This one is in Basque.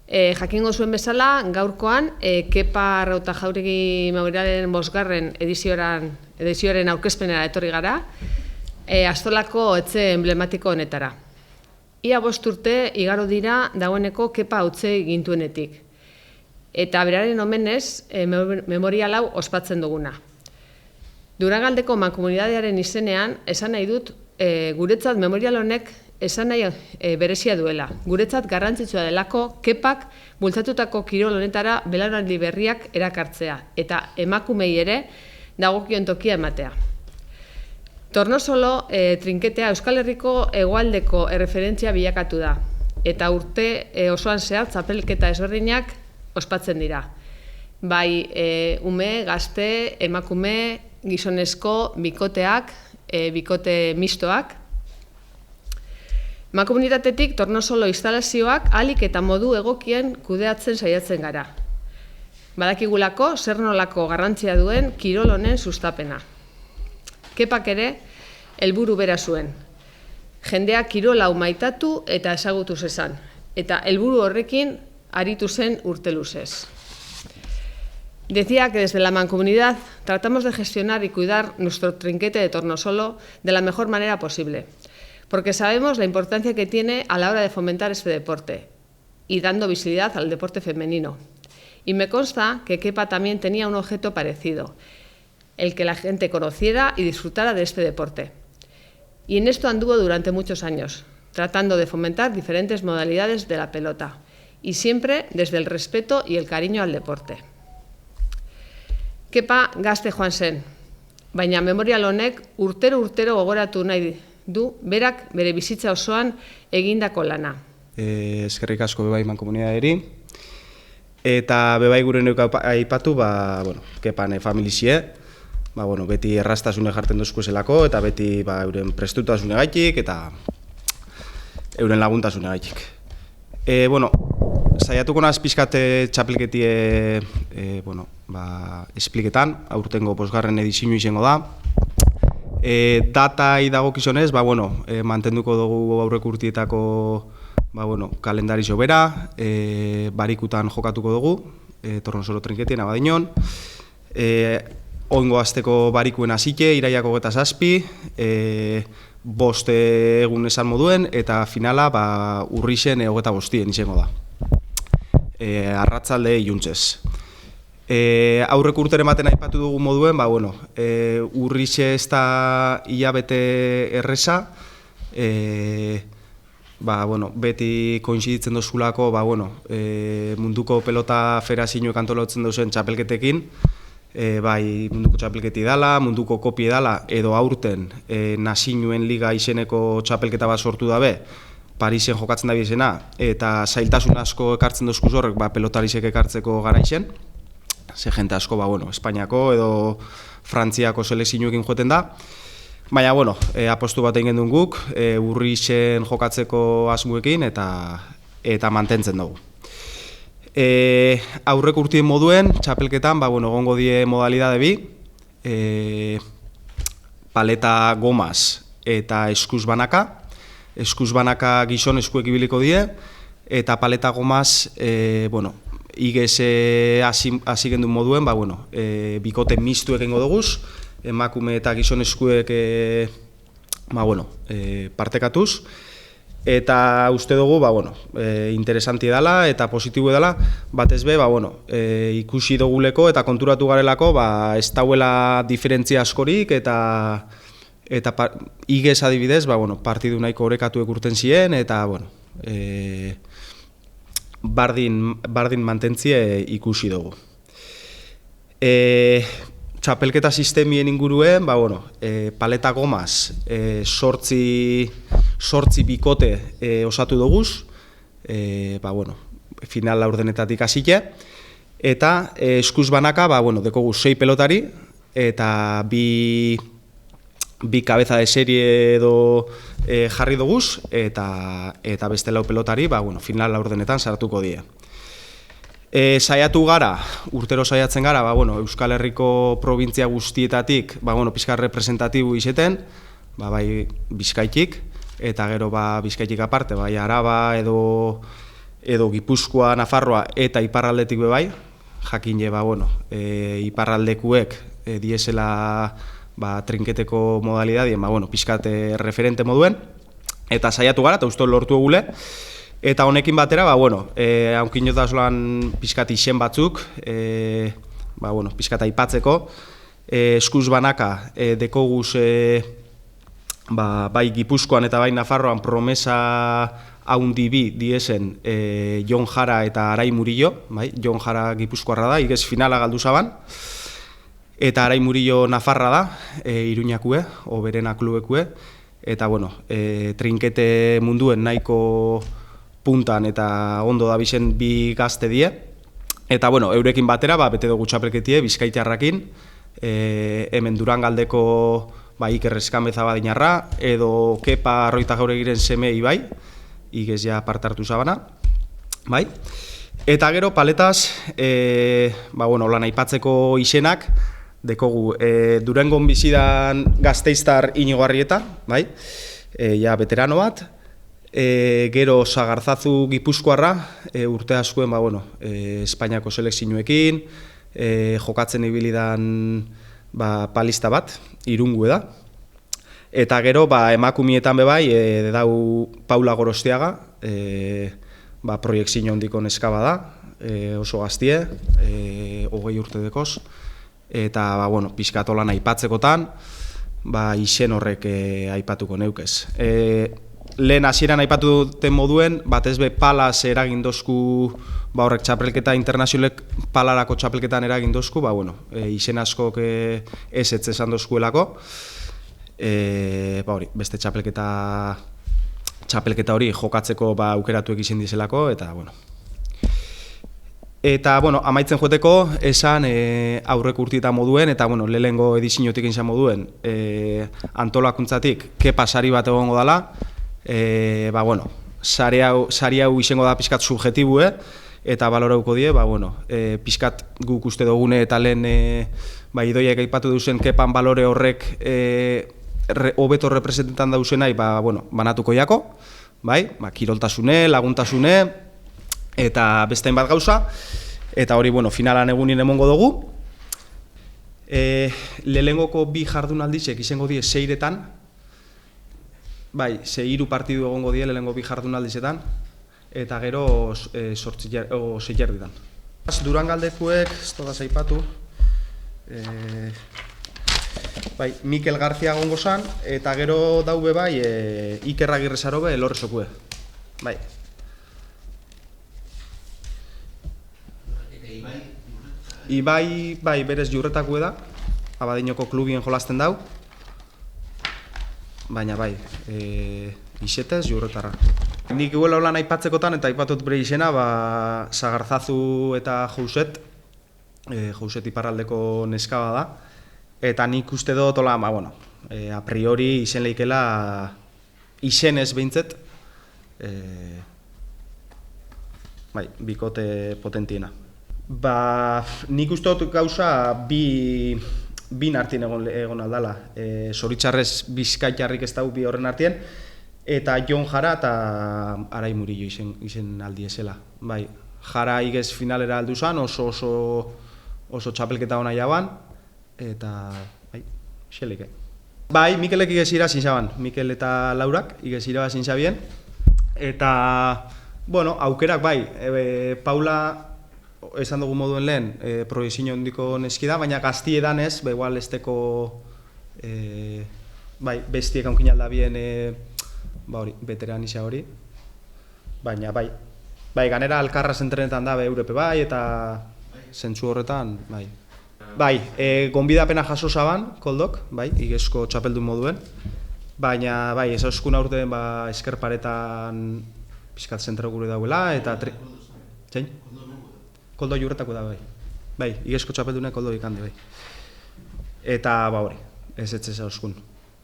Jakingo zuen bezala, gaurkoan, Kepa Arrauta-Jauregi Memorialen 5. edizioaren aurkezpenera etorri gara, Astolako etxe emblematiko honetara. Ia 5 urte igaro dira dagoeneko Kepa hautze gintuenetik. Eta beraren omenez, memorial hau ospatzen duguna. Durangaldeko mankomunitatearen izenean, esan nahi dut, guretzat memorial honek esan nahi berezia duela. Guretzat garrantzitsua delako Kepak bultzatutako kirol honetara belaunaldi berriak erakartzea eta emakumei ere dagokion tokia ematea. Tornosolo trinketea Euskal Herriko hegoaldeko erreferentzia bilakatu da eta urte osoan zehar txapelketa ezberdinak ospatzen dira. Bai ume, gazte, emakume, gizonezko, bikoteak, bikote mistoak. Mankomunitatetik Tornosolo instalazioak ahalik eta modu egokien kudeatzen saiatzen gara. Badakigulako zer nolako garrantzia duen kirol honen sustapena. Kepak ere helburu bera zuen. Jendea kirol hau maitatu eta ezagutu zezan, eta helburu horrekin aritu zen urte luzez. Decía que desde la mancomunidad tratamos de gestionar y cuidar nuestro trinquete de Tornosolo de la mejor manera posible, porque sabemos la importancia que tiene a la hora de fomentar este deporte y dando visibilidad al deporte femenino. Y me consta que Kepa también tenía un objeto parecido, el que la gente conociera y disfrutara de este deporte. Y en esto anduvo durante muchos años, tratando de fomentar diferentes modalidades de la pelota, y siempre desde el respeto y el cariño al deporte. Kepa gazte joan zen, baina memorial honek urtero gogoratu nahi du berak bere bizitza osoan egindako lana. Eskerrik asko bebai mankomunitateari, eta bebai gure neuk aipatu, Kepan familizie, beti erraztasune jartzen duzkuzelako, eta beti euren prestutasune gaitik, eta euren laguntasune gaitik. Saiatuko naz pixkat txapelketie espliketan, aurtengo 5. edizio izango da. Datai dagokizonez, mantenduko dugu aurreko urtietako kalendarizio bera, barikutan jokatuko dugu, Tornosolo trinketien abadinon. Oingo asteko barikuen hasite, iraiako 27, 5 egun esan moduen, eta finala urrixen 25 izango da. Arratzalde iluntzez. Aurreko urteren baten aipatu dugu moduen, urrixe ez da hilabete erreza, beti koinziditzen dozulako munduko pelota federazioek antolatzen duzen txapelketekin, bai munduko txapelketi dala, munduko kopi dala, edo aurten nazioen liga izeneko txapelketa bat sortu dabe, Parisen jokatzen da bizena, eta zailtasun asko ekartzen dozkuz horrek pelotarizek ekartzeko gara izen. Ze jente asko, Espainiako edo Frantziako selekzioekin joeten da. Baina, apostu bat egin duen guk, urrixen jokatzeko asmuekin eta mantentzen dugu. Aurreko urtien moduen, txapelketan, egongo die modalidade bi, paleta gomaz eta eskuz banaka. Eskuz banaka gizon eskuek ibiliko die, eta paleta gomaz, igez hasi gendun moduen, bikote mistuek egingo duguz, emakume eta gizon eskuek partekatuz, eta uste dugu, interesanti dela eta positibo dela, batez be, ikusi duguleko eta konturatu garelako, ez dauela diferentzia askorik, eta igez adibidez, partidu nahiko orekatuek urten ziren, eta bardin mantentzie ikusi dugu. Txapelketa sistemien inguruen, paleta gomaz, 8 bikote osatu duguz, final laurdenetatik hasite, eta eskuz banaka, dekogu 6 pelotari, eta bi kabeza de serie edo jarri duguz, eta beste 4 pelotari, final laurdenetan sartuko die. Saiatu gara, urtero saiatzen gara, Euskal Herriko probintzia guztietatik, pixka representatibu izeten, bai Bizkaitik, eta gero Bizkaitik aparte, bai Araba edo edo Gipuzkoa, Nafarroa eta iparraldetik be bai, jakin je, iparraldekuek diesela trinketeko modalidadien, pixkat referente moduen, eta saiatu gara, eta uste lortu egule, eta honekin batera, haunkin jotazulan pixkat izen batzuk, pixkat aipatzeko, eskuz banaka dekoguz bai Gipuzkoan eta bai Nafarroan promesa haundi bi diesen Jon Jara eta Arai Murillo, Jon Jara Gipuzkoarra da, igez finala galdu zaban, eta Arai Murillo Nafarra da, Iruñakue, oberena klubekue, eta trinkete munduen nahiko puntan eta ondo da bizen bi gazte die, eta eurekin batera bete dugu txapelketie Bizkaitarrakin, hemen Durangaldeko Iker Eskameza badinarra, edo Kepa Arroita Jauregiren seme ibai, igez ja partartu zabana, bai? Eta gero paletaz, lan aipatzeko izenak, dekogu Durangon bizidan Gasteiztar Inigo Arrieta, bai? Ja veterano bat, gero Sagarzazu Gipuzkoarra, urte askuen, Espainiako selekzioekin, jokatzen ibilidan palista bat, Irungue da. Eta gero emakumietan be bai, dau Paula Gorostiaga, proiektzio handiko neska da, oso gaztie, 20 urte dekoz, eta pixkatolan aipatzekotan, izen horrek aipatuko neukez. Lehen hasieran aipatu duten moduen, batez be palaz eragindozku, horrek txapelketa internazionalek palarako txapelketan eragindozku, izen askok ez esan dozkuelako, beste txapelketa hori jokatzeko aukeratuek izin dizelako, eta Eta, amaitzen joateko, esan aurreko urtietan moduen, eta lehenengo ediziotik izan moduen, antolakuntzatik Kepa sari bat egongo dela, sari hau izango da pixkat subjetibue, eta balorauko die, pixkat guk uste dugune eta lehen idoiak aipatu duzen Kepan balore horrek hobeto representan dauzenai, banatuko jako, kiroltasune, laguntasune, eta beste hainbat gauza, eta hori, finalan egunin emongo dugu. Lehengoko bi jardunaldizek izango die seiretan, hiru partidu egongo die lehenengo bi jardunaldizetan, eta gero zeilerditan. Durangaldekuek, ez da zaipatu, Mikel Garzia egongo zan, eta gero daube Iker Agirrezarobe Elorrezokue. Ibai, berez Jurretakue da, Abadiñoko klubien jolasten dau, baina isetez Jurretarra. Nik iguela holan aipatzekotan eta aipatut bere izena, Sagarzazu eta Jouset, Jouset iparraldeko neskaba da, eta nik uste dut, a priori izen lehikela izenez behintzet, bikote potentiena. Nik uste dut gauza bin artien egon aldala. Zoritxarrez Bizkaitarrik ez dago bi horren artien, eta Jon Jara eta Arai Murillo izen aldi ezela. Jara igez finalera aldu zan, oso txapelketa hona jaban, eta xelike. Mikelek igez irazin zaban, Mikel eta Laurak igez irazin zabien, eta aukerak Paula esan dugu moduen lehen proiezio handiko neski da, baina gaztie danez, igual esteko bestiek haunkin aldabien veteran isa hori, baina ganera Alkarraz entrenetan da eurepe eta zentzu horretan, gonbidapena jaso zaban, Koldok, igezko txapeldun moduen, baina ez euskuna urte eskerparetan pixkat zentrau gure dauela, eta Koldo Jurretako da, igezko txapeldunek Koldo ikande, eta hori, ez euskun.